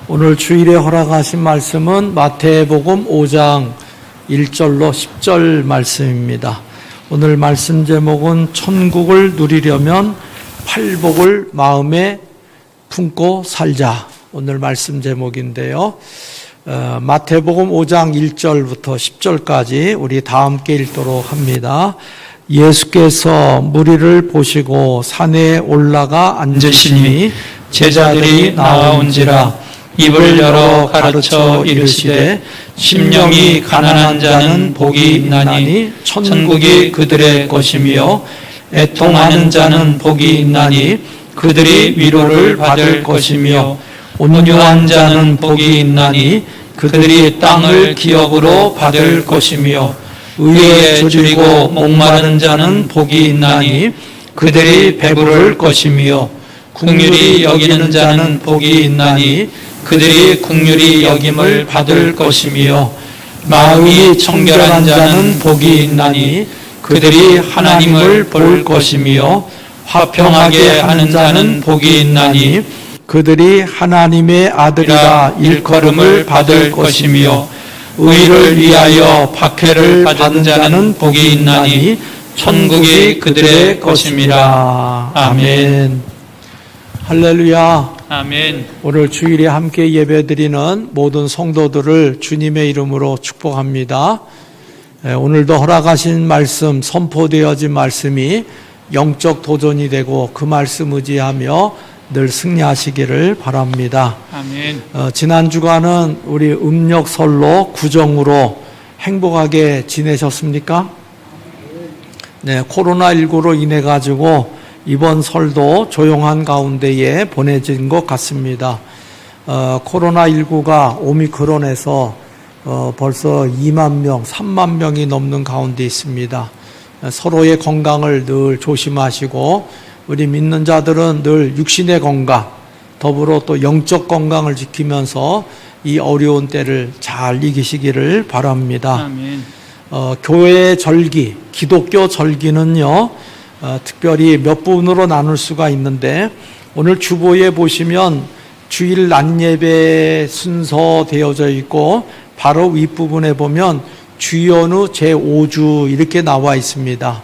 오늘 주일에 허락하신 말씀은 마태복음 5장 1절로 10절 말씀입니다. 오늘 말씀 제목은 천국을 누리려면 팔복을 마음에 품고 살자. 오늘 말씀 제목인데요. 마태복음 5장 1절부터 10절까지 우리 다 함께 읽도록 합니다. 예수께서 무리를 보시고 산에 올라가 앉으시니 제자들이 나아온지라 입을 열어 가르쳐 이르시되 심령이 가난한 자는 복이 있나니 천국이 그들의 것이며 애통하는 자는 복이 있나니 그들이 위로를 받을 것이며 온유한 자는 복이 있나니 그들이 땅을 기업으로 받을 것이며 의에 줄이고 목마른 자는 복이 있나니 그들이 배부를 것이며 긍휼히 여기는 자는 복이 있나니 그들이 긍휼히 여김을 받을 것이며 마음이 청결한 자는 복이 있나니 그들이 하나님을 볼 것이며 화평하게 하는 자는 복이 있나니 그들이 하나님의 아들이라 일컬음을 받을 것이며 의를 위하여 박해를 받은 자는 복이 있나니 천국이 그들의 것임이라. 아멘. 할렐루야. 아멘. 오늘 주일에 함께 예배드리는 모든 성도들을 주님의 이름으로 축복합니다. 오늘도 허락하신 말씀, 선포되어진 말씀이 영적 도전이 되고 그 말씀 의지하며 늘 승리하시기를 바랍니다. 아멘. 지난 주간은 우리 음력설로 구정으로 행복하게 지내셨습니까? 네, 코로나19로 인해 가지고 이번 설도 조용한 가운데에 보내진 것 같습니다. 코로나19가 오미크론에서 벌써 2만 명, 3만 명이 넘는 가운데 있습니다. 서로의 건강을 늘 조심하시고 우리 믿는 자들은 늘 육신의 건강, 더불어 또 영적 건강을 지키면서 이 어려운 때를 잘 이기시기를 바랍니다. 아멘. 교회의 절기, 기독교 절기는요, 특별히 몇 부분으로 나눌 수가 있는데 오늘 주보에 보시면 주일 낮 예배 순서 되어져 있고 바로 윗부분에 보면 주연후 제5주 이렇게 나와 있습니다.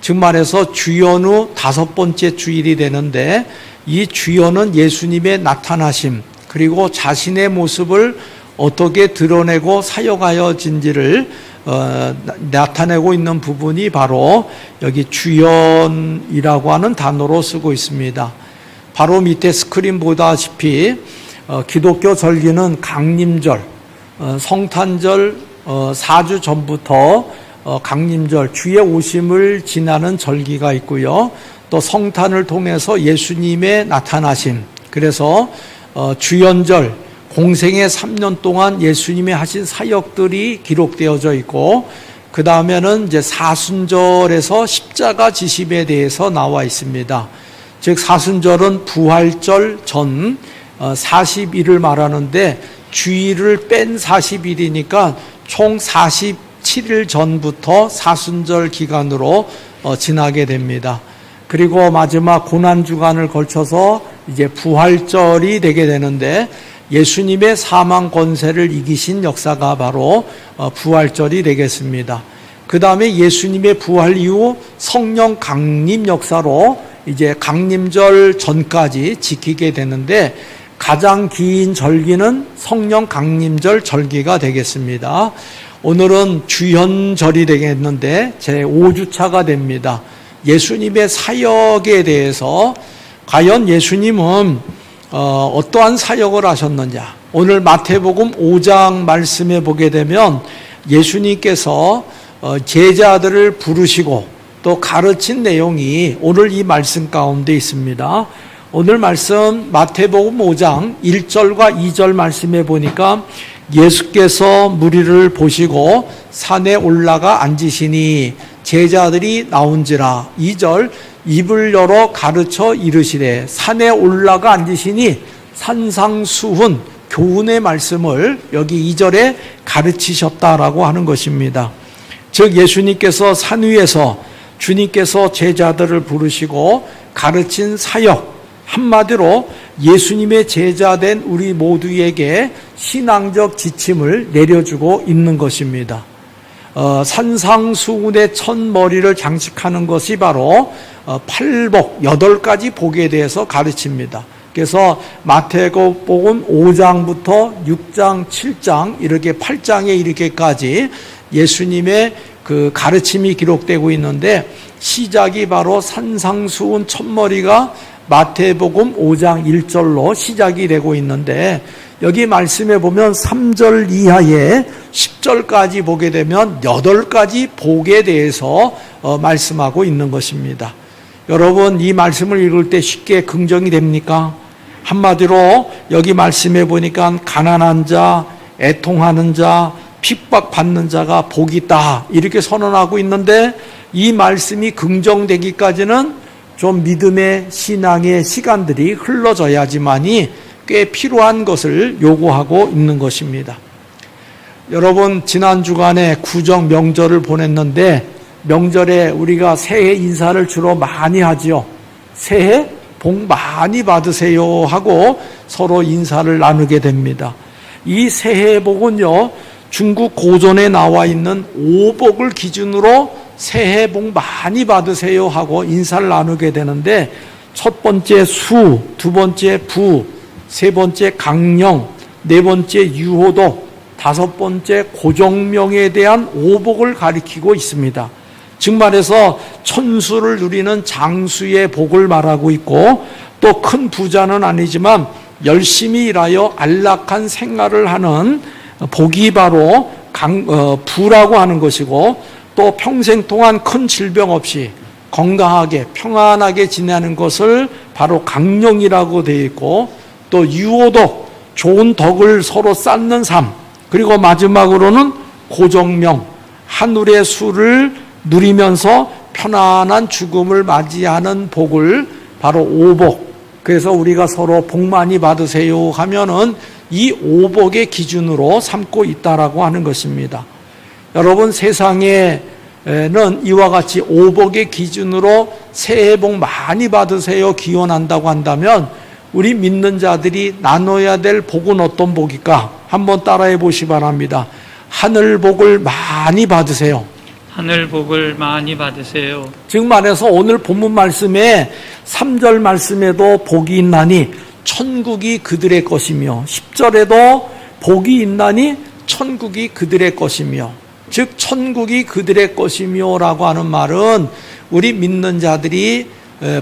즉 말해서 주연후 5번째 주일이 되는데 이 주연은 예수님의 나타나심 그리고 자신의 모습을 어떻게 드러내고 사역하여진지를 나타내고 있는 부분이 바로 여기 주연이라고 하는 단어로 쓰고 있습니다. 바로 밑에 스크린 보다시피 기독교 절기는 강림절, 성탄절 4주 전부터 강림절, 주의 오심을 지나는 절기가 있고요. 또 성탄을 통해서 예수님의 나타나심, 그래서 주연절, 공생의 3년 동안 예수님이 하신 사역들이 기록되어져 있고 그 다음에는 이제 사순절에서 십자가 지심에 대해서 나와 있습니다. 즉 사순절은 부활절 전 40일을 말하는데 주일을 뺀 40일이니까 총 47일 전부터 사순절 기간으로 지나게 됩니다. 그리고 마지막 고난주간을 걸쳐서 이제 부활절이 되게 되는데 예수님의 사망 권세를 이기신 역사가 바로 부활절이 되겠습니다. 그 다음에 예수님의 부활 이후 성령 강림 역사로 이제 강림절 전까지 지키게 되는데 가장 긴 절기는 성령 강림절 절기가 되겠습니다. 오늘은 주현절이 되겠는데 제5주차가 됩니다. 예수님의 사역에 대해서 과연 예수님은 어떠한 사역을 하셨느냐. 오늘 마태복음 5장 말씀에 보게 되면 예수님께서 제자들을 부르시고 또 가르친 내용이 오늘 이 말씀 가운데 있습니다. 오늘 말씀 마태복음 5장 1절과 2절 말씀에 보니까 예수께서 무리를 보시고 산에 올라가 앉으시니 제자들이 나온지라. 2절 입을 열어 가르쳐 이르시되 산에 올라가 앉으시니 산상수훈 교훈의 말씀을 여기 2절에 가르치셨다라고 하는 것입니다. 즉 예수님께서 산 위에서 주님께서 제자들을 부르시고 가르친 사역, 한마디로 예수님의 제자된 우리 모두에게 신앙적 지침을 내려주고 있는 것입니다. 산상수훈의 첫머리를 장식하는 것이 바로 팔복, 8가지 복에 대해서 가르칩니다. 그래서 마태복음 5장부터 6장, 7장 이렇게 8장에 이르기까지 예수님의 그 가르침이 기록되고 있는데, 시작이 바로 산상수훈 첫머리가 마태복음 5장 1절로 시작이 되고 있는데, 여기 말씀에 보면 3절 이하에 10절까지 보게 되면 8가지 복에 대해서 말씀하고 있는 것입니다. 여러분, 이 말씀을 읽을 때 쉽게 긍정이 됩니까? 한마디로 여기 말씀해 보니까 가난한 자, 애통하는 자, 핍박받는 자가 복이 있다 이렇게 선언하고 있는데, 이 말씀이 긍정되기까지는 좀 믿음의 신앙의 시간들이 흘러져야지만이 꽤 필요한 것을 요구하고 있는 것입니다. 여러분, 지난 주간에 구정 명절을 보냈는데, 명절에 우리가 새해 인사를 주로 많이 하지요. 새해 복 많이 받으세요 하고 서로 인사를 나누게 됩니다. 이 새해 복은요, 중국 고전에 나와 있는 오복을 기준으로 새해 복 많이 받으세요 하고 인사를 나누게 되는데, 첫 번째 수, 두 번째 부, 세 번째 강령, 네 번째 유호도, 다섯 번째 고정명에 대한 오복을 가리키고 있습니다. 즉 말해서 천수를 누리는 장수의 복을 말하고 있고, 또 큰 부자는 아니지만 열심히 일하여 안락한 생활을 하는 복이 바로 부라고 하는 것이고, 또 평생 동안 큰 질병 없이 건강하게 평안하게 지내는 것을 바로 강령이라고 되어 있고, 또 유호도 좋은 덕을 서로 쌓는 삶, 그리고 마지막으로는 고정명, 하늘의 수를 누리면서 편안한 죽음을 맞이하는 복을 바로 오복, 그래서 우리가 서로 복 많이 받으세요 하면은 이 오복의 기준으로 삼고 있다라고 하는 것입니다. 여러분, 세상에는 이와 같이 오복의 기준으로 새해 복 많이 받으세요 기원한다고 한다면, 우리 믿는 자들이 나눠야 될 복은 어떤 복일까? 한번 따라해 보시기 바랍니다. 하늘 복을 많이 받으세요. 하늘 복을 많이 받으세요. 즉 말해서 오늘 본문 말씀에 3절 말씀에도 복이 있나니 천국이 그들의 것이며, 10절에도 복이 있나니 천국이 그들의 것이며, 즉 천국이 그들의 것이며 라고 하는 말은 우리 믿는 자들이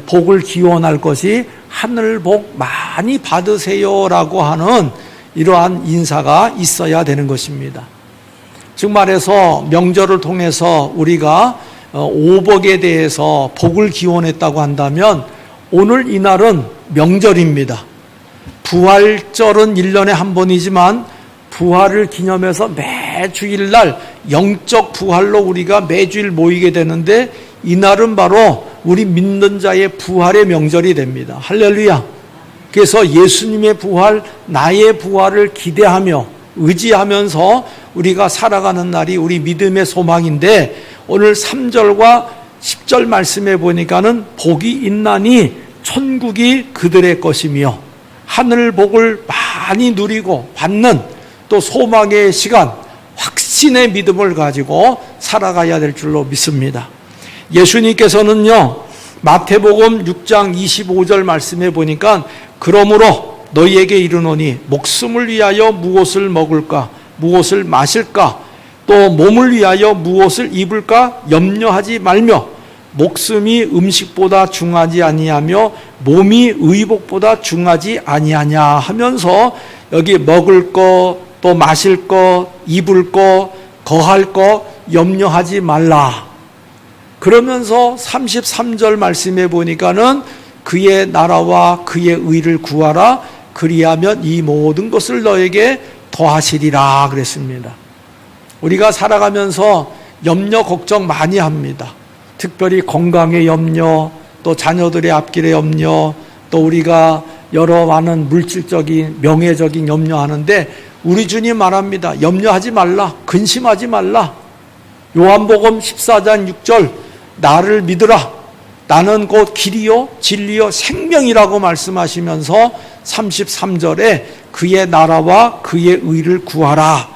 복을 기원할 것이 하늘 복 많이 받으세요 라고 하는 이러한 인사가 있어야 되는 것입니다. 즉 말해서 명절을 통해서 우리가 오복에 대해서 복을 기원했다고 한다면, 오늘 이날은 명절입니다. 부활절은 1년에 한 번이지만 부활을 기념해서 매주일날 영적 부활로 우리가 매주일 모이게 되는데, 이날은 바로 우리 믿는 자의 부활의 명절이 됩니다. 할렐루야. 그래서 예수님의 부활, 나의 부활을 기대하며 의지하면서 우리가 살아가는 날이 우리 믿음의 소망인데, 오늘 3절과 10절 말씀해 보니까는 복이 있나니 천국이 그들의 것이며, 하늘 복을 많이 누리고 받는 또 소망의 시간, 확신의 믿음을 가지고 살아가야 될 줄로 믿습니다. 예수님께서는요, 마태복음 6장 25절 말씀해 보니까, 그러므로 너희에게 이르노니 목숨을 위하여 무엇을 먹을까, 무엇을 마실까, 또 몸을 위하여 무엇을 입을까 염려하지 말며, 목숨이 음식보다 중하지 아니하며 몸이 의복보다 중하지 아니하냐 하면서, 여기 먹을 거, 또 마실 거, 입을 거, 거할 거 염려하지 말라. 그러면서 33절 말씀해 보니까는 그의 나라와 그의 의를 구하라, 그리하면 이 모든 것을 너에게 더하시리라 그랬습니다. 우리가 살아가면서 염려 걱정 많이 합니다. 특별히 건강의 염려, 또 자녀들의 앞길의 염려, 또 우리가 여러 많은 물질적인 명예적인 염려하는데, 우리 주님 말합니다. 염려하지 말라, 근심하지 말라. 요한복음 14장 6절, 나를 믿으라. 나는 곧 길이요 진리요 생명이라고 말씀하시면서 33절에 그의 나라와 그의 의를 구하라.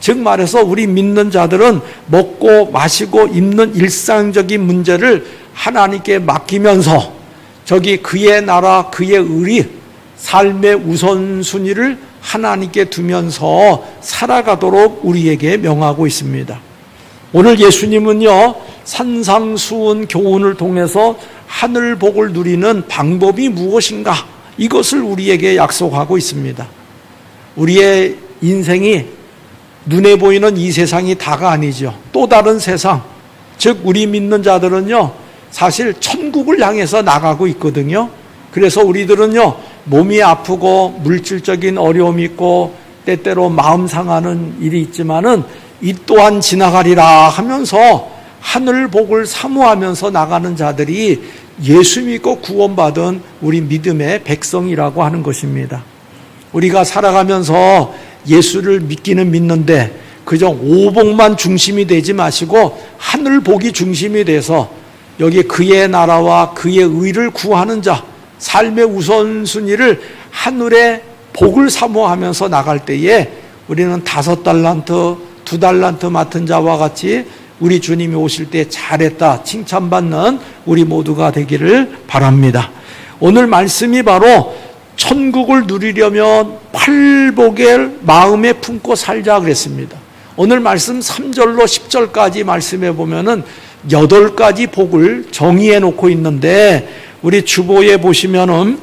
즉 말해서 우리 믿는 자들은 먹고 마시고 입는 일상적인 문제를 하나님께 맡기면서 저기 그의 나라 그의 의리 삶의 우선순위를 하나님께 두면서 살아가도록 우리에게 명하고 있습니다. 오늘 예수님은요 산상수훈 교훈을 통해서 하늘복을 누리는 방법이 무엇인가 이것을 우리에게 약속하고 있습니다. 우리의 인생이 눈에 보이는 이 세상이 다가 아니죠. 또 다른 세상, 즉 우리 믿는 자들은요 사실 천국을 향해서 나가고 있거든요. 그래서 우리들은요 몸이 아프고 물질적인 어려움이 있고 때때로 마음 상하는 일이 있지만은 이 또한 지나가리라 하면서 하늘복을 사모하면서 나가는 자들이 예수 믿고 구원받은 우리 믿음의 백성이라고 하는 것입니다. 우리가 살아가면서 예수를 믿기는 믿는데 그저 오복만 중심이 되지 마시고 하늘복이 중심이 돼서 여기 그의 나라와 그의 의를 구하는 자 삶의 우선순위를 하늘의 복을 사모하면서 나갈 때에 우리는 5달란트, 2달란트 맡은 자와 같이 우리 주님이 오실 때 잘했다 칭찬받는 우리 모두가 되기를 바랍니다. 오늘 말씀이 바로 천국을 누리려면 팔복을 마음에 품고 살자 그랬습니다. 오늘 말씀 3절로 10절까지 말씀해 보면은 8가지 복을 정의해 놓고 있는데 우리 주보에 보시면은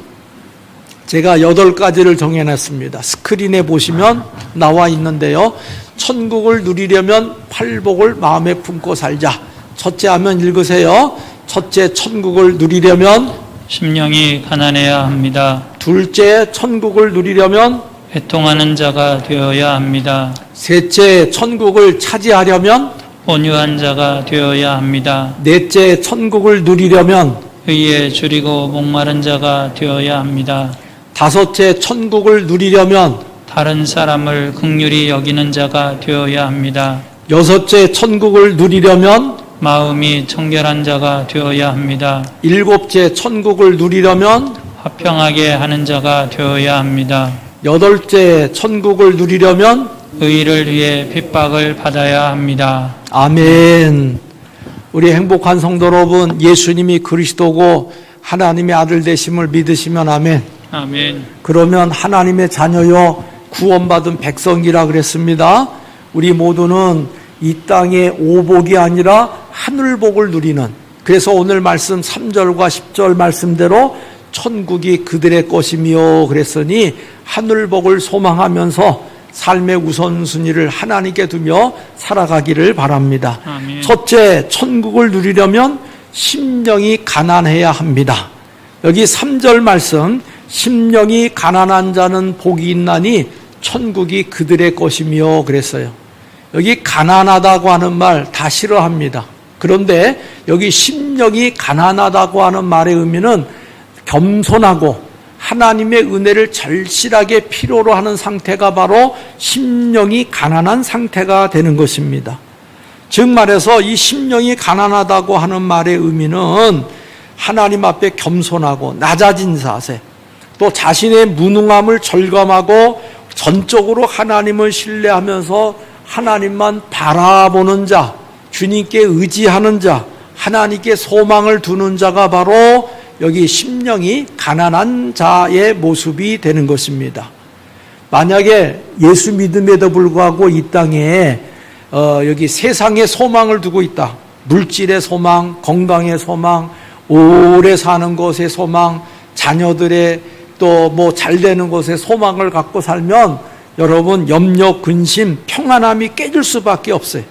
제가 8가지를 정해놨습니다. 스크린에 보시면 나와 있는데요. 천국을 누리려면 팔복을 마음에 품고 살자. 첫째 하면 읽으세요. 첫째, 천국을 누리려면 심령이 가난해야 합니다. 둘째, 천국을 누리려면 애통하는 자가 되어야 합니다. 셋째, 천국을 차지하려면 온유한 자가 되어야 합니다. 넷째, 천국을 누리려면 의에 줄이고 목마른 자가 되어야 합니다. 다섯째, 천국을 누리려면 다른 사람을 긍휼히 여기는 자가 되어야 합니다. 여섯째, 천국을 누리려면 마음이 청결한 자가 되어야 합니다. 일곱째, 천국을 누리려면 화평하게 하는 자가 되어야 합니다. 여덟째, 천국을 누리려면 의를 위해 핍박을 받아야 합니다. 아멘. 우리 행복한 성도 여러분, 예수님이 그리스도고 하나님의 아들 되심을 믿으시면 아멘. 아멘. 그러면 하나님의 자녀요 구원받은 백성이라 그랬습니다. 우리 모두는 이 땅의 오복이 아니라 하늘복을 누리는, 그래서 오늘 말씀 3절과 10절 말씀대로 천국이 그들의 것이며 그랬으니 하늘복을 소망하면서 삶의 우선순위를 하나님께 두며 살아가기를 바랍니다. 아멘. 첫째, 천국을 누리려면 심령이 가난해야 합니다. 여기 3절 말씀, 심령이 가난한 자는 복이 있나니 천국이 그들의 것이며 그랬어요. 여기 가난하다고 하는 말 다 싫어합니다. 그런데 여기 심령이 가난하다고 하는 말의 의미는 겸손하고 하나님의 은혜를 절실하게 필요로 하는 상태가 바로 심령이 가난한 상태가 되는 것입니다. 즉 말해서 이 심령이 가난하다고 하는 말의 의미는 하나님 앞에 겸손하고 낮아진 자세, 또 자신의 무능함을 절감하고 전적으로 하나님을 신뢰하면서 하나님만 바라보는 자, 주님께 의지하는 자, 하나님께 소망을 두는 자가 바로 여기 심령이 가난한 자의 모습이 되는 것입니다. 만약에 예수 믿음에도 불구하고 이 땅에 여기 세상에 소망을 두고 있다. 물질의 소망, 건강의 소망, 오래 사는 것의 소망, 자녀들의 또 뭐 잘 되는 것에 소망을 갖고 살면 여러분 염려, 근심, 평안함이 깨질 수밖에 없어요.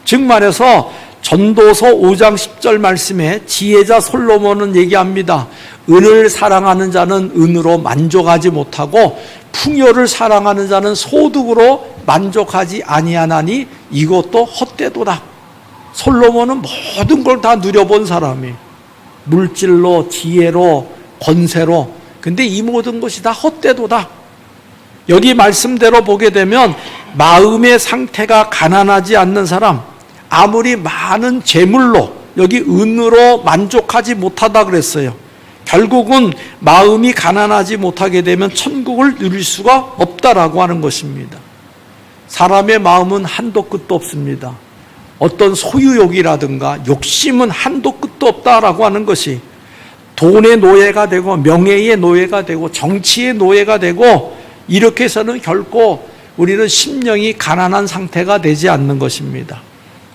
즉 말해서 전도서 5장 10절 말씀에 지혜자 솔로몬은 얘기합니다. 은을 사랑하는 자는 은으로 만족하지 못하고 풍요를 사랑하는 자는 소득으로 만족하지 아니하나니 이것도 헛되도다. 솔로몬은 모든 걸 다 누려본 사람이에요. 물질로, 지혜로, 권세로. 근데 이 모든 것이 다 헛되도다. 여기 말씀대로 보게 되면 마음의 상태가 가난하지 않는 사람, 아무리 많은 재물로 여기 은으로 만족하지 못하다 그랬어요. 결국은 마음이 가난하지 못하게 되면 천국을 누릴 수가 없다라고 하는 것입니다. 사람의 마음은 한도 끝도 없습니다. 어떤 소유욕이라든가 욕심은 한도 끝도 없다라고 하는 것이 돈의 노예가 되고 명예의 노예가 되고 정치의 노예가 되고 이렇게 해서는 결코 우리는 심령이 가난한 상태가 되지 않는 것입니다.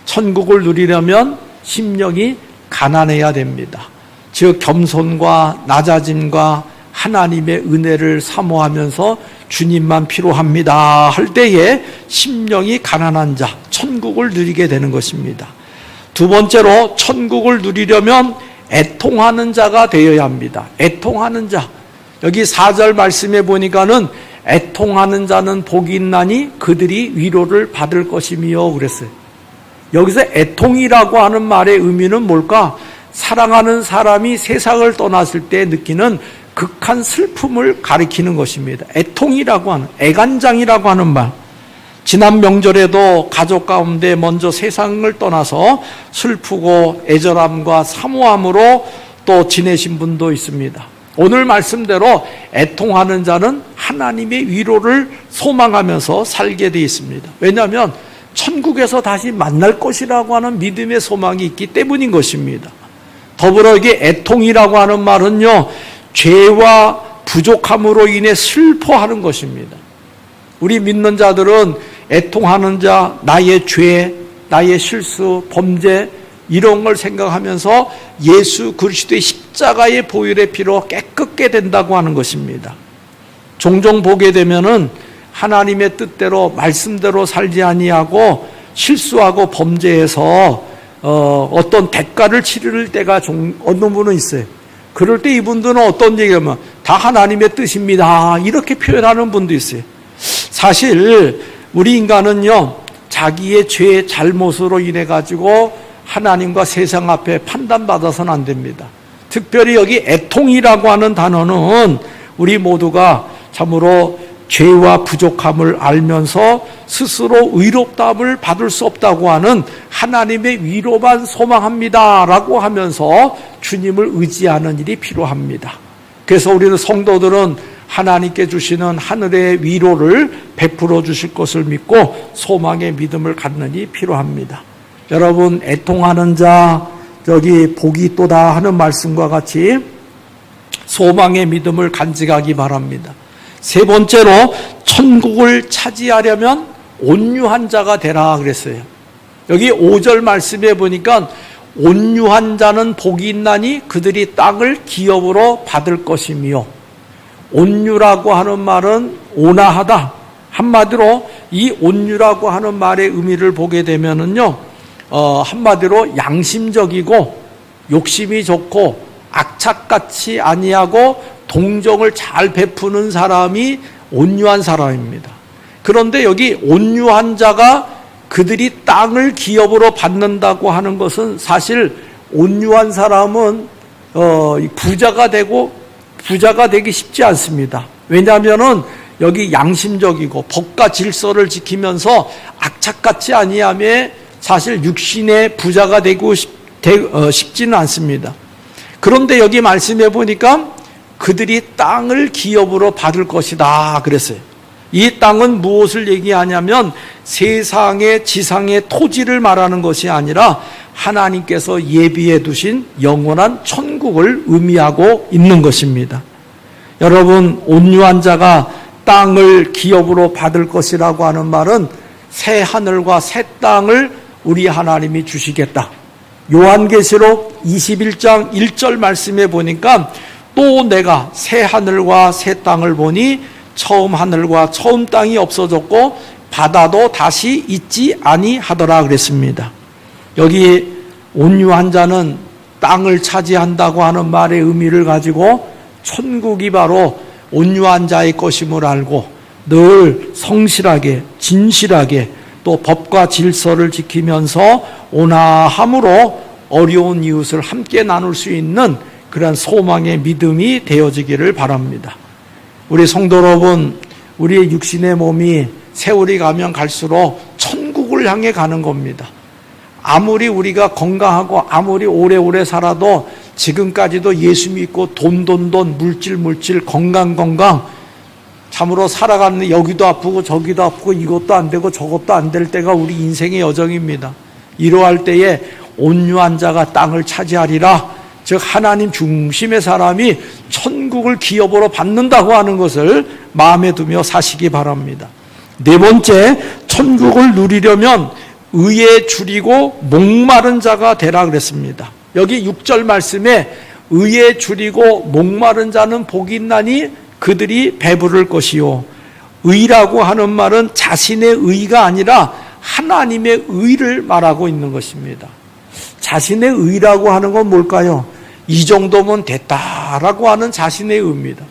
천국을 누리려면 심령이 가난해야 됩니다. 즉 겸손과 낮아짐과 하나님의 은혜를 사모하면서 주님만 필요합니다 할 때에 심령이 가난한 자, 천국을 누리게 되는 것입니다. 두 번째로 천국을 누리려면 애통하는 자가 되어야 합니다. 애통하는 자. 여기 4절 말씀에 보니까는 애통하는 자는 복이 있나니 그들이 위로를 받을 것이며 그랬어요. 여기서 애통이라고 하는 말의 의미는 뭘까? 사랑하는 사람이 세상을 떠났을 때 느끼는 극한 슬픔을 가리키는 것입니다. 애통이라고 하는, 애간장이라고 하는 말. 지난 명절에도 가족 가운데 먼저 세상을 떠나서 슬프고 애절함과 사모함으로 또 지내신 분도 있습니다. 오늘 말씀대로 애통하는 자는 하나님의 위로를 소망하면서 살게 되어 있습니다. 왜냐하면 천국에서 다시 만날 것이라고 하는 믿음의 소망이 있기 때문인 것입니다. 더불어 이게 애통이라고 하는 말은요, 죄와 부족함으로 인해 슬퍼하는 것입니다. 우리 믿는 자들은 애통하는 자, 나의 죄, 나의 실수, 범죄 이런 걸 생각하면서 예수 그리스도의 십자가의 보혈의 피로 깨끗게 된다고 하는 것입니다. 종종 보게 되면은 하나님의 뜻대로 말씀대로 살지 아니하고 실수하고 범죄해서 어떤 대가를 치를 때가 어느 분은 있어요. 그럴 때 이분들은 어떤 얘기하면 다 하나님의 뜻입니다 이렇게 표현하는 분도 있어요. 사실 우리 인간은요, 자기의 죄의 잘못으로 인해 가지고 하나님과 세상 앞에 판단받아서는 안 됩니다. 특별히 여기 애통이라고 하는 단어는 우리 모두가 참으로 죄와 부족함을 알면서 스스로 의롭다함을 받을 수 없다고 하는 하나님의 위로만 소망합니다라고 하면서 주님을 의지하는 일이 필요합니다. 그래서 우리는 성도들은 하나님께 주시는 하늘의 위로를 베풀어 주실 것을 믿고 소망의 믿음을 갖는 일이 필요합니다. 여러분, 애통하는 자 여기 복이 있도다 하는 말씀과 같이 소망의 믿음을 간직하기 바랍니다. 세 번째로 천국을 차지하려면 온유한 자가 되라 그랬어요. 여기 5절 말씀에 보니까 온유한 자는 복이 있나니 그들이 땅을 기업으로 받을 것이며, 온유라고 하는 말은 온화하다. 한마디로 이 온유라고 하는 말의 의미를 보게 되면은요, 한마디로 양심적이고 욕심이 좋고 악착같이 아니하고 동정을 잘 베푸는 사람이 온유한 사람입니다. 그런데 여기 온유한 자가 그들이 땅을 기업으로 받는다고 하는 것은 사실 온유한 사람은 부자가 되기 쉽지 않습니다. 왜냐하면은 여기 양심적이고 법과 질서를 지키면서 악착같이 아니하며 사실 육신의 부자가 되고 쉽지는 않습니다. 그런데 여기 말씀해 보니까 그들이 땅을 기업으로 받을 것이다 그랬어요. 이 땅은 무엇을 얘기하냐면 세상의 지상의 토지를 말하는 것이 아니라 하나님께서 예비해 두신 영원한 천국을 의미하고 있는 것입니다. 여러분, 온유한 자가 땅을 기업으로 받을 것이라고 하는 말은 새 하늘과 새 땅을 우리 하나님이 주시겠다. 요한계시록 21장 1절 말씀에 보니까 또 내가 새 하늘과 새 땅을 보니 처음 하늘과 처음 땅이 없어졌고 바다도 다시 있지 아니하더라 그랬습니다. 여기 온유한 자는 땅을 차지한다고 하는 말의 의미를 가지고 천국이 바로 온유한 자의 것임을 알고 늘 성실하게 진실하게 또 법과 질서를 지키면서 온화함으로 어려운 이웃을 함께 나눌 수 있는 그런 소망의 믿음이 되어지기를 바랍니다. 우리 성도 여러분, 우리의 육신의 몸이 세월이 가면 갈수록 천국을 향해 가는 겁니다. 아무리 우리가 건강하고 아무리 오래오래 살아도 지금까지도 예수 믿고 돈 물질 건강 참으로 살아가는 여기도 아프고 저기도 아프고 이것도 안 되고 저것도 안 될 때가 우리 인생의 여정입니다. 이러할 때에 온유한 자가 땅을 차지하리라. 즉 하나님 중심의 사람이 천국을 기업으로 받는다고 하는 것을 마음에 두며 사시기 바랍니다. 네 번째, 천국을 누리려면 의에 줄이고 목마른 자가 되라 그랬습니다. 여기 6절 말씀에 의에 줄이고 목마른 자는 복이 있나니 그들이 배부를 것이요. 의라고 하는 말은 자신의 의가 아니라 하나님의 의를 말하고 있는 것입니다. 자신의 의라고 하는 건 뭘까요? 이 정도면 됐다라고 하는 자신의 의입니다.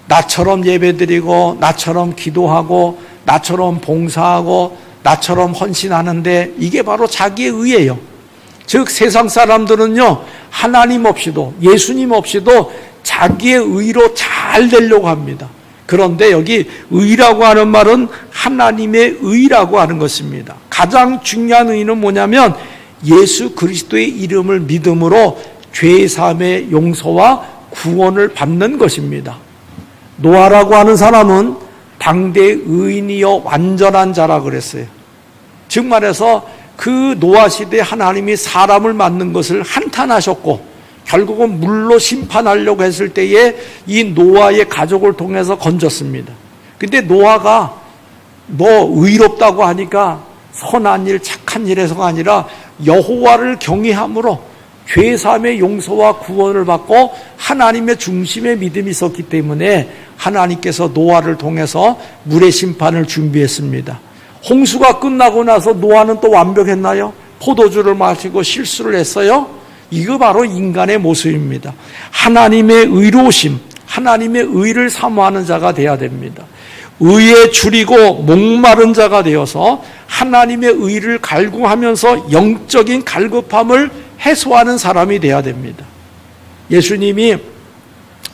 나처럼 예배드리고 나처럼 기도하고 나처럼 봉사하고 나처럼 헌신하는데 이게 바로 자기의 의예요. 즉 세상 사람들은요, 하나님 없이도 예수님 없이도 자기의 의로 잘 되려고 합니다. 그런데 여기 의라고 하는 말은 하나님의 의라고 하는 것입니다. 가장 중요한 의는 뭐냐면 예수 그리스도의 이름을 믿음으로 죄사함의 용서와 구원을 받는 것입니다. 노아라고 하는 사람은 당대 의인이여 완전한 자라 그랬어요. 즉 말해서 그 노아 시대에 하나님이 사람을 만든 것을 한탄하셨고 결국은 물로 심판하려고 했을 때에 이 노아의 가족을 통해서 건졌습니다. 근데 노아가 의롭다고 하니까 선한 일, 착한 일에서가 아니라 여호와를 경외함으로 죄사함의 용서와 구원을 받고 하나님의 중심에 믿음이 있었기 때문에 하나님께서 노아를 통해서 물의 심판을 준비했습니다. 홍수가 끝나고 나서 노아는 또 완벽했나요? 포도주를 마시고 실수를 했어요? 이거 바로 인간의 모습입니다. 하나님의 의로우심, 하나님의 의를 사모하는 자가 되어야 됩니다. 의에 줄이고 목마른 자가 되어서 하나님의 의를 갈구하면서 영적인 갈급함을 해소하는 사람이 되어야 됩니다. 예수님이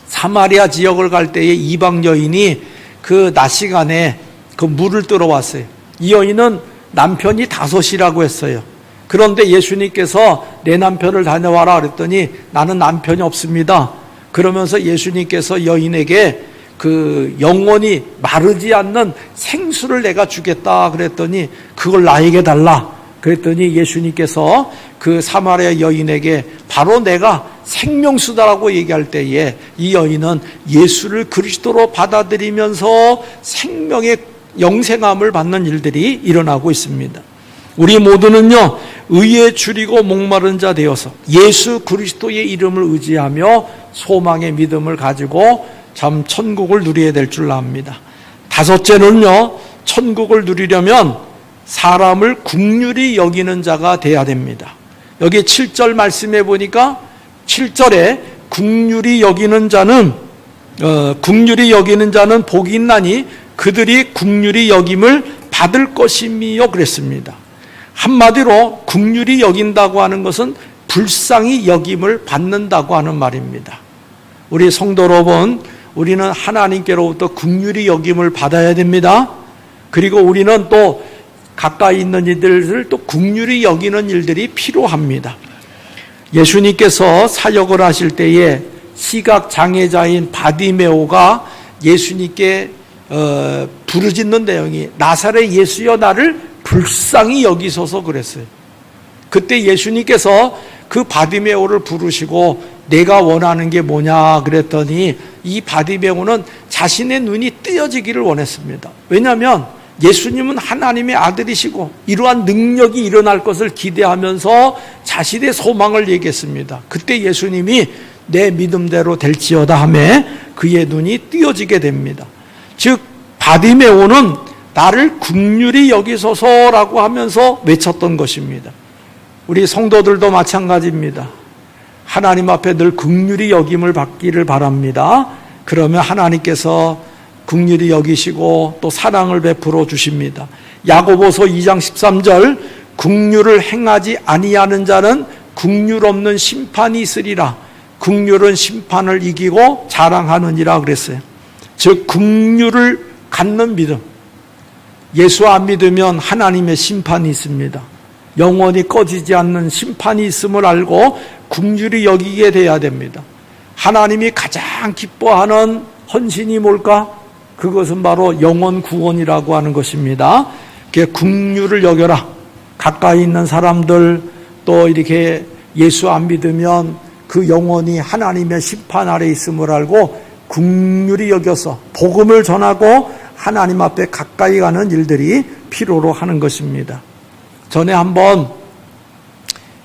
사마리아 지역을 갈 때에 이방 여인이 그 낮 시간에 그 물을 뜨러 왔어요. 이 여인은 남편이 5이라고 했어요. 그런데 예수님께서 내 남편을 다녀와라 그랬더니 나는 남편이 없습니다. 그러면서 예수님께서 여인에게 그 영원히 마르지 않는 생수를 내가 주겠다 그랬더니 그걸 나에게 달라 그랬더니 예수님께서 그 사마리아 여인에게 바로 내가 생명수다라고 얘기할 때에 이 여인은 예수를 그리스도로 받아들이면서 생명의 영생함을 받는 일들이 일어나고 있습니다. 우리 모두는요, 의에 줄이고 목마른 자 되어서 예수 그리스도의 이름을 의지하며 소망의 믿음을 가지고 참 천국을 누려야 될 줄 압니다. 다섯째는요, 천국을 누리려면 사람을 긍휼히 여기는 자가 돼야 됩니다. 여기 7절 말씀해 보니까 7절에 긍휼히 여기는 자는 복이 있나니 그들이 긍휼히 여김을 받을 것이미요 그랬습니다. 한마디로 긍휼히 여긴다고 하는 것은 불쌍히 여김을 받는다고 하는 말입니다. 우리 성도 여러분, 우리는 하나님께로부터 긍휼히 여김을 받아야 됩니다. 그리고 우리는 또 가까이 있는 이들을 또 긍휼히 여기는 일들이 필요합니다. 예수님께서 사역을 하실 때에 시각장애자인 바디메오가 예수님께 부르짖는 내용이 나사렛 예수여 나를 불쌍히 여기소서 그랬어요. 그때 예수님께서 그 바디메오를 부르시고 내가 원하는 게 뭐냐 그랬더니 이 바디메오는 자신의 눈이 뜨여지기를 원했습니다. 왜냐하면 예수님은 하나님의 아들이시고 이러한 능력이 일어날 것을 기대하면서 자신의 소망을 얘기했습니다. 그때 예수님이 내 믿음대로 될지어다 하매 그의 눈이 뜨여지게 됩니다. 즉 바디메오는 나를 긍휼히 여기소서라고 하면서 외쳤던 것입니다. 우리 성도들도 마찬가지입니다. 하나님 앞에 늘 긍휼히 여김을 받기를 바랍니다. 그러면 하나님께서 긍휼히 여기시고 또 사랑을 베풀어 주십니다. 야고보서 2장 13절 긍휼을 행하지 아니하는 자는 긍휼 없는 심판이 있으리라. 긍휼은 심판을 이기고 자랑하느니라 그랬어요. 즉 긍휼을 갖는 믿음. 예수 안 믿으면 하나님의 심판이 있습니다. 영원히 꺼지지 않는 심판이 있음을 알고 긍휼히 여기게 돼야 됩니다. 하나님이 가장 기뻐하는 헌신이 뭘까? 그것은 바로 영혼 구원이라고 하는 것입니다. 긍휼을 여겨라. 가까이 있는 사람들, 또 이렇게 예수 안 믿으면 그 영혼이 하나님의 심판 아래 있음을 알고 긍휼히 여겨서 복음을 전하고 하나님 앞에 가까이 가는 일들이 필요로 하는 것입니다. 전에 한번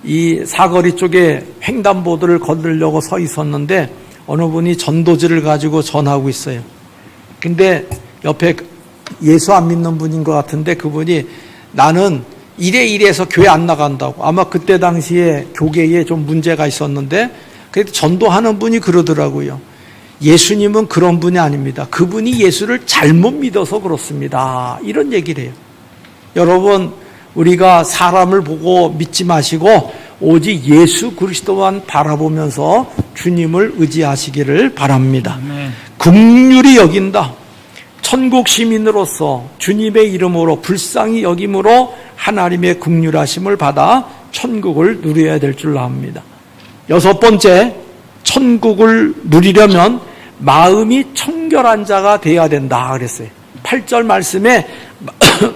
이 사거리 쪽에 횡단보도를 건너려고 서 있었는데 어느 분이 전도지를 가지고 전하고 있어요. 근데 옆에 예수 안 믿는 분인 것 같은데 그분이 나는 이래서 교회 안 나간다고. 아마 그때 당시에 교계에 좀 문제가 있었는데 그래도 전도하는 분이 그러더라고요. 예수님은 그런 분이 아닙니다. 그분이 예수를 잘못 믿어서 그렇습니다. 이런 얘기를 해요. 여러분, 우리가 사람을 보고 믿지 마시고 오직 예수 그리스도만 바라보면서 주님을 의지하시기를 바랍니다. 긍휼히 여긴다. 천국 시민으로서 주님의 이름으로 불쌍히 여김으로 하나님의 긍휼하심을 받아 천국을 누려야 될 줄 압니다. 여섯 번째, 천국을 누리려면 마음이 청결한 자가 되어야 된다 그랬어요. 8절 말씀에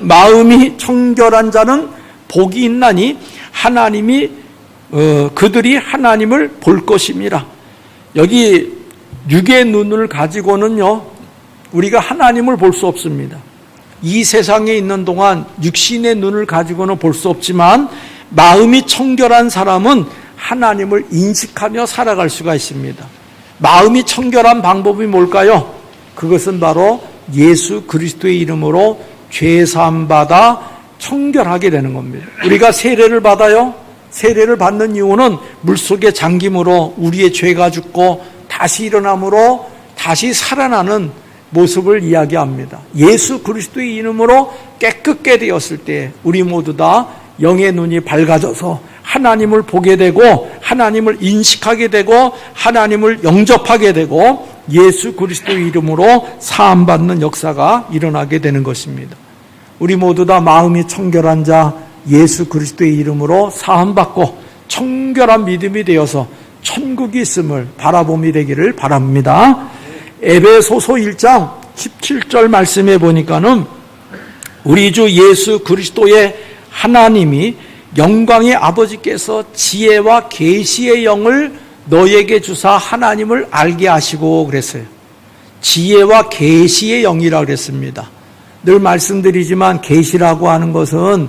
마음이 청결한 자는 복이 있나니 하나님이 그들이 하나님을 볼 것임이라. 여기 육의 눈을 가지고는요 우리가 하나님을 볼 수 없습니다. 이 세상에 있는 동안 육신의 눈을 가지고는 볼 수 없지만 마음이 청결한 사람은 하나님을 인식하며 살아갈 수가 있습니다. 마음이 청결한 방법이 뭘까요? 그것은 바로 예수 그리스도의 이름으로 죄사함 받아 청결하게 되는 겁니다. 우리가 세례를 받아요. 세례를 받는 이유는 물속에 잠김으로 우리의 죄가 죽고 다시 일어남으로 다시 살아나는 모습을 이야기합니다. 예수 그리스도의 이름으로 깨끗게 되었을 때 우리 모두 다 영의 눈이 밝아져서 하나님을 보게 되고 하나님을 인식하게 되고 하나님을 영접하게 되고 예수 그리스도의 이름으로 사함받는 역사가 일어나게 되는 것입니다. 우리 모두 다 마음이 청결한 자 예수 그리스도의 이름으로 사함받고 청결한 믿음이 되어서 천국이 있음을 바라봄이 되기를 바랍니다. 에베소서 1장 17절 말씀에 보니까는 우리 주 예수 그리스도의 하나님이 영광의 아버지께서 지혜와 계시의 영을 너에게 주사 하나님을 알게 하시고 그랬어요. 지혜와 계시의 영이라고 그랬습니다. 늘 말씀드리지만 계시라고 하는 것은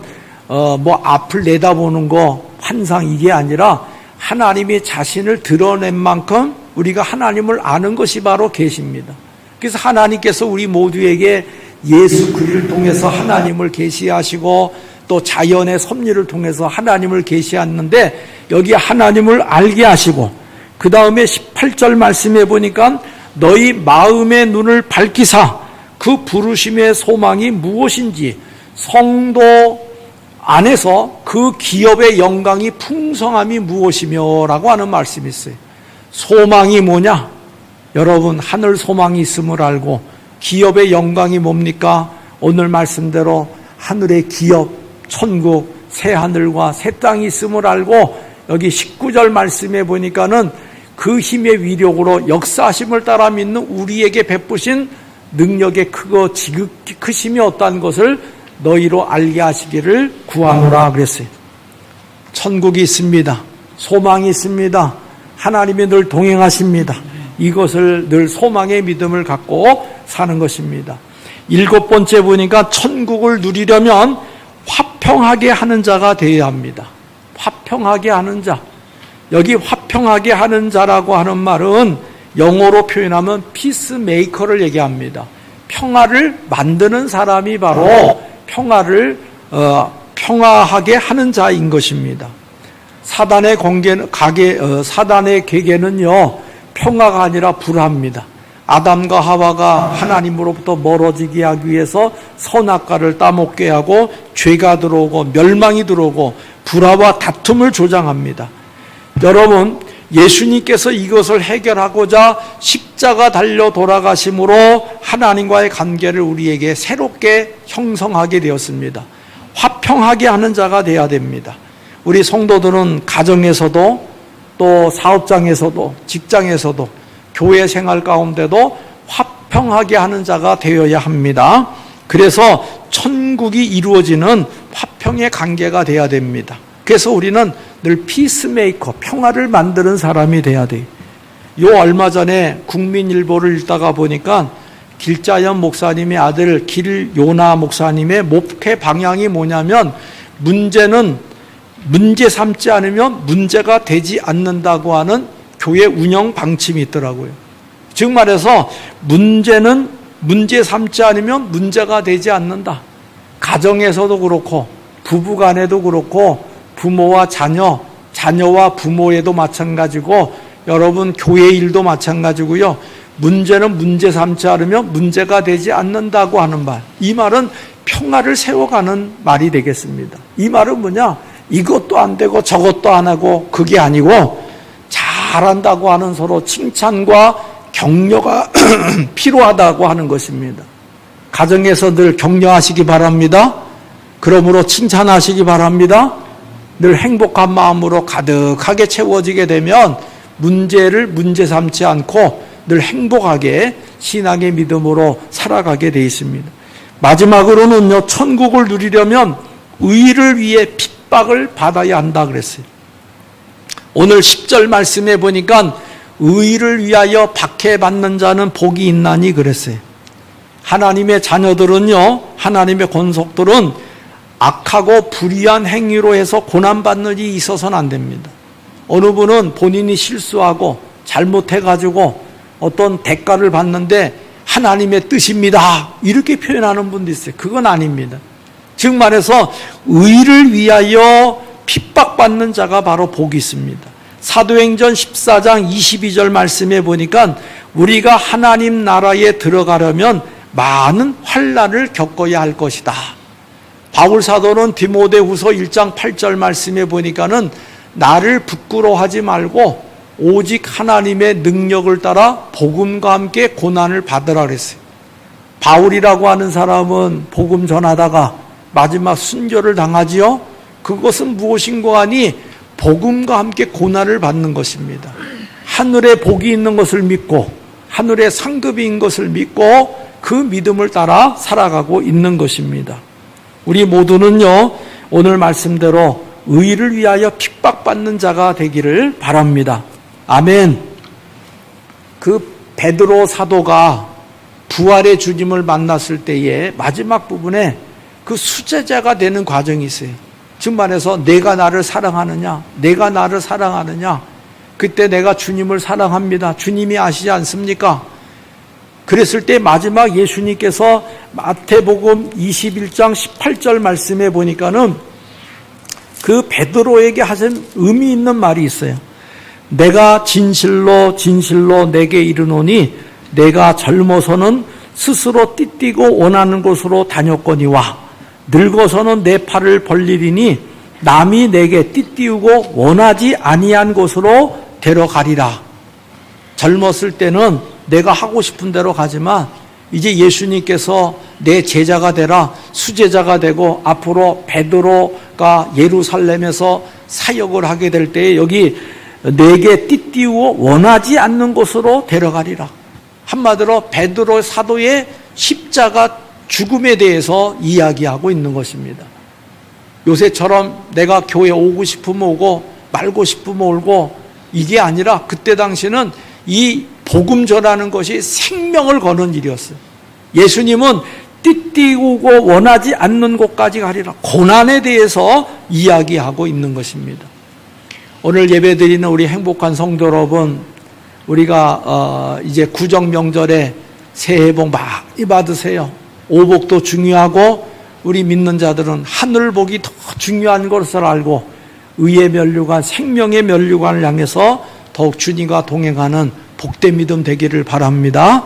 앞을 내다보는 거 환상 이게 아니라 하나님이 자신을 드러낸 만큼 우리가 하나님을 아는 것이 바로 계시입니다. 그래서 하나님께서 우리 모두에게 예수 그리스도를 통해서 하나님을 계시하시고 또 자연의 섭리를 통해서 하나님을 계시했는데 여기 하나님을 알게 하시고 그 다음에 18절 말씀해 보니까 너희 마음의 눈을 밝히사 그 부르심의 소망이 무엇인지 성도 안에서 그 기업의 영광이 풍성함이 무엇이며 라고 하는 말씀이 있어요. 소망이 뭐냐? 여러분 하늘 소망이 있음을 알고 기업의 영광이 뭡니까? 오늘 말씀대로 하늘의 기업 천국, 새 하늘과 새 땅이 있음을 알고 여기 19절 말씀에 보니까는 그 힘의 위력으로 역사하심을 따라 믿는 우리에게 베푸신 능력의 크고 지극히 크심이 어떠한 것을 너희로 알게 하시기를 구하노라 그랬어요. 천국이 있습니다. 소망이 있습니다. 하나님이 늘 동행하십니다. 이것을 늘 소망의 믿음을 갖고 사는 것입니다. 7번째 보니까 천국을 누리려면 화평하게 하는 자가 되어야 합니다. 화평하게 하는 자. 여기 화평하게 하는 자라고 하는 말은 영어로 표현하면 피스메이커를 얘기합니다. 평화를 만드는 사람이 바로 평화를 평화하게 하는 자인 것입니다. 사단의 계계는요 평화가 아니라 불화입니다. 아담과 하와가 하나님으로부터 멀어지게 하기 위해서 선악과를 따먹게 하고 죄가 들어오고 멸망이 들어오고 불화와 다툼을 조장합니다. 여러분 예수님께서 이것을 해결하고자 십자가 달려 돌아가심으로 하나님과의 관계를 우리에게 새롭게 형성하게 되었습니다. 화평하게 하는 자가 되어야 됩니다. 우리 성도들은 가정에서도 또 사업장에서도 직장에서도 교회 생활 가운데도 화평하게 하는 자가 되어야 합니다. 그래서 천국이 이루어지는 화평의 관계가 되어야 됩니다. 그래서 우리는 늘 피스메이커, 평화를 만드는 사람이 돼야 돼요. 얼마 전에 국민일보를 읽다가 보니까 길자연 목사님의 아들 길요나 목사님의 목회 방향이 뭐냐면 문제는 문제 삼지 않으면 문제가 되지 않는다고 하는 교회 운영 방침이 있더라고요. 즉 말해서 문제는 문제 삼지 않으면 문제가 되지 않는다. 가정에서도 그렇고 부부간에도 그렇고 부모와 자녀, 자녀와 부모에도 마찬가지고 여러분 교회 일도 마찬가지고요. 문제는 문제 삼지 않으면 문제가 되지 않는다고 하는 말. 이 말은 평화를 세워가는 말이 되겠습니다. 이 말은 뭐냐? 이것도 안 되고 저것도 안 하고 그게 아니고 잘한다고 하는 서로 칭찬과 격려가 필요하다고 하는 것입니다. 가정에서 늘 격려하시기 바랍니다. 그러므로 칭찬하시기 바랍니다. 늘 행복한 마음으로 가득하게 채워지게 되면 문제를 문제 삼지 않고 늘 행복하게 신앙의 믿음으로 살아가게 되어 있습니다. 마지막으로는요, 천국을 누리려면 의를 위해 핍박을 받아야 한다 그랬어요. 오늘 10절 말씀에 보니까 의를 위하여 박해받는 자는 복이 있나니 그랬어요. 하나님의 자녀들은요, 하나님의 권속들은 악하고 불의한 행위로 해서 고난받는 일이 있어서는 안 됩니다. 어느 분은 본인이 실수하고 잘못해가지고 어떤 대가를 받는데 하나님의 뜻입니다 이렇게 표현하는 분도 있어요. 그건 아닙니다. 즉 말해서 의를 위하여 핍박받는 자가 바로 복이 있습니다. 사도행전 14장 22절 말씀에 보니까 우리가 하나님 나라에 들어가려면 많은 환난을 겪어야 할 것이다. 바울 사도는 디모데후서 1장 8절 말씀에 보니까는 나를 부끄러워하지 말고 오직 하나님의 능력을 따라 복음과 함께 고난을 받으라 그랬어요. 바울이라고 하는 사람은 복음 전하다가 마지막 순교를 당하지요. 그것은 무엇인고 하니 복음과 함께 고난을 받는 것입니다. 하늘에 복이 있는 것을 믿고 하늘에 상급이 있는 것을 믿고 그 믿음을 따라 살아가고 있는 것입니다. 우리 모두는요, 오늘 말씀대로 의를 위하여 핍박받는 자가 되기를 바랍니다. 아멘. 그 베드로 사도가 부활의 주님을 만났을 때에 마지막 부분에 그 수제자가 되는 과정이 있어요. 즉 말해서 내가 나를 사랑하느냐, 내가 나를 사랑하느냐. 그때 내가 주님을 사랑합니다. 주님이 아시지 않습니까? 그랬을 때 마지막 예수님께서 마태복음 21장 18절 말씀에 보니까는 그 베드로에게 하신 의미 있는 말이 있어요. 내가 진실로 진실로 내게 이르노니 내가 젊어서는 스스로 띠띠고 원하는 곳으로 다녔거니와 늙어서는 내 팔을 벌리리니 남이 내게 띠띠우고 원하지 아니한 곳으로 데려가리라. 젊었을 때는 내가 하고 싶은 대로 가지만 이제 예수님께서 내 제자가 되라, 수제자가 되고 앞으로 베드로가 예루살렘에서 사역을 하게 될 때에 여기 내게 띠띠우어 원하지 않는 곳으로 데려가리라. 한마디로 베드로 사도의 십자가 죽음에 대해서 이야기하고 있는 것입니다. 요새처럼 내가 교회 오고 싶으면 오고 말고 싶으면 올고 이게 아니라 그때 당시는 이 복음 전하는 것이 생명을 거는 일이었어요. 예수님은 띠띠우고 원하지 않는 곳까지 가리라. 고난에 대해서 이야기하고 있는 것입니다. 오늘 예배드리는 우리 행복한 성도 여러분, 우리가 이제 구정 명절에 새해 복 많이 받으세요. 오복도 중요하고 우리 믿는 자들은 하늘복이 더 중요한 것을 알고 의의 면류관, 생명의 면류관을 향해서 더욱 주님과 동행하는 복된 믿음 되기를 바랍니다.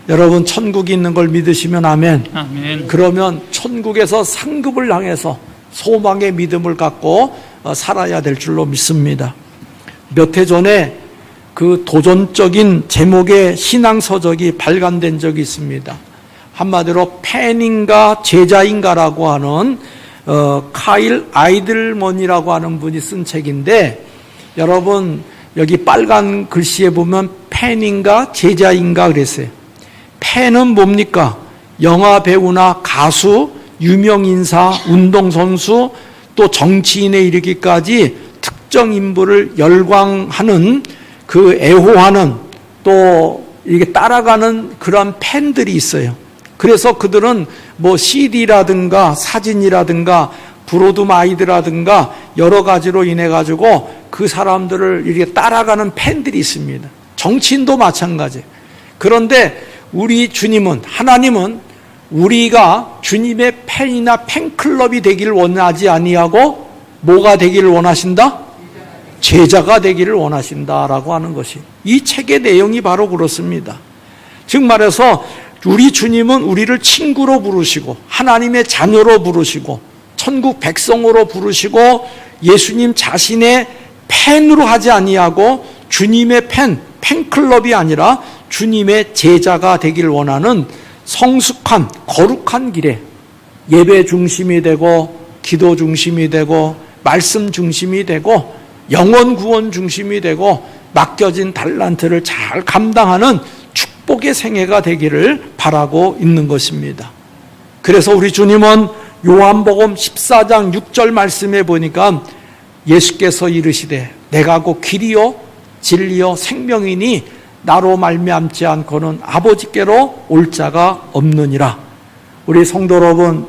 여러분 천국이 있는 걸 믿으시면 아멘. 아멘. 그러면 천국에서 상급을 향해서 소망의 믿음을 갖고 살아야 될 줄로 믿습니다. 몇 해 전에 그 도전적인 제목의 신앙서적이 발간된 적이 있습니다. 한마디로 팬인가 제자인가라고 하는 카일 아이들먼이라고 하는 분이 쓴 책인데, 여러분 여기 빨간 글씨에 보면 팬인가 제자인가 그랬어요. 팬은 뭡니까? 영화 배우나 가수, 유명 인사, 운동선수, 또 정치인에 이르기까지 특정 인물을 열광하는, 그 애호하는, 또 이게 따라가는 그런 팬들이 있어요. 그래서 그들은 뭐 CD라든가 사진이라든가 브로드마이드라든가 여러 가지로 인해 가지고 그 사람들을 이렇게 따라가는 팬들이 있습니다. 정치인도 마찬가지예요. 그런데 우리 주님은, 하나님은 우리가 주님의 팬이나 팬클럽이 되기를 원하지 아니하고 뭐가 되기를 원하신다? 제자가 되기를 원하신다라고 하는 것이, 이 책의 내용이 바로 그렇습니다. 즉 말해서 우리 주님은 우리를 친구로 부르시고 하나님의 자녀로 부르시고 천국 백성으로 부르시고 예수님 자신의 팬으로 하지 아니하고 주님의 팬클럽이 아니라 주님의 제자가 되기를 원하는 성숙한 거룩한 길에 예배 중심이 되고 기도 중심이 되고 말씀 중심이 되고 영혼 구원 중심이 되고 맡겨진 달란트를 잘 감당하는 축복의 생애가 되기를 바라고 있는 것입니다. 그래서 우리 주님은 요한복음 14장 6절 말씀에 보니까 예수께서 이르시되 내가 곧 길이요 진리요 생명이니 나로 말미암지 않고는 아버지께로 올 자가 없느니라. 우리 성도 여러분,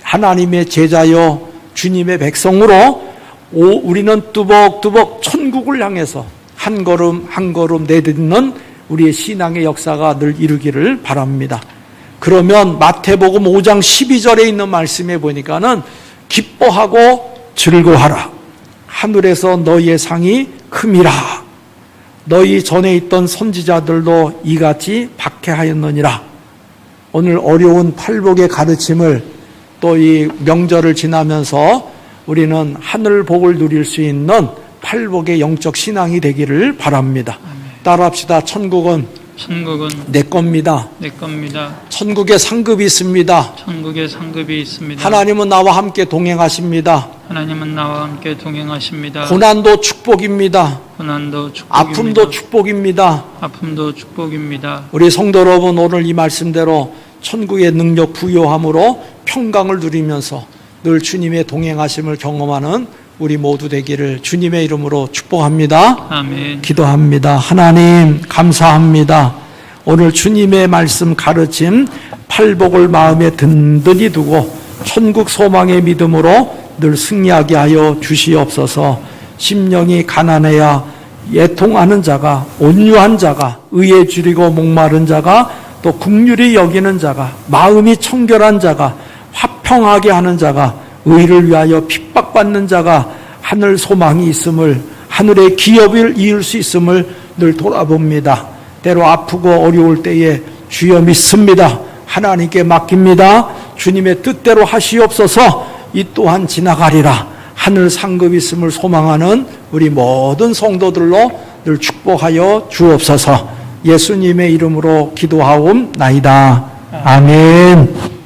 하나님의 제자요 주님의 백성으로 우리는 뚜벅뚜벅 천국을 향해서 한 걸음 한 걸음 내딛는 우리의 신앙의 역사가 늘 이루기를 바랍니다. 그러면 마태복음 5장 12절에 있는 말씀에 보니까는 기뻐하고 즐거워하라. 하늘에서 너희의 상이 큼이라. 너희 전에 있던 선지자들도 이같이 박해하였느니라. 오늘 어려운 팔복의 가르침을 또 이 명절을 지나면서 우리는 하늘 복을 누릴 수 있는 팔복의 영적 신앙이 되기를 바랍니다. 따라합시다. 천국은 내 겁니다. 내 겁니다. 천국에 상급이 있습니다. 천국에 상급이 있습니다. 하나님은 나와 함께 동행하십니다. 하나님은 나와 함께 동행하십니다. 고난도 축복입니다. 고난도 축복입니다. 아픔도 축복입니다. 아픔도 축복입니다. 우리 성도 여러분, 오늘 이 말씀대로 천국의 능력 부여함으로 평강을 누리면서 늘 주님의 동행하심을 경험하는 우리 모두 되기를 주님의 이름으로 축복합니다. 아멘. 기도합니다. 하나님 감사합니다. 오늘 주님의 말씀 가르침 팔복을 마음에 든든히 두고 천국 소망의 믿음으로 늘 승리하게 하여 주시옵소서. 심령이 가난해야 애통하는 자가, 온유한 자가, 의에 줄이고 목마른 자가, 또 긍휼히 여기는 자가, 마음이 청결한 자가, 화평하게 하는 자가, 의를 위하여 핍박받는 자가 하늘 소망이 있음을, 하늘의 기업을 이을 수 있음을 늘 돌아봅니다. 때로 아프고 어려울 때에 주여 믿습니다. 하나님께 맡깁니다. 주님의 뜻대로 하시옵소서. 이 또한 지나가리라. 하늘 상급 있음을 소망하는 우리 모든 성도들로 늘 축복하여 주옵소서. 예수님의 이름으로 기도하옵나이다. 아멘.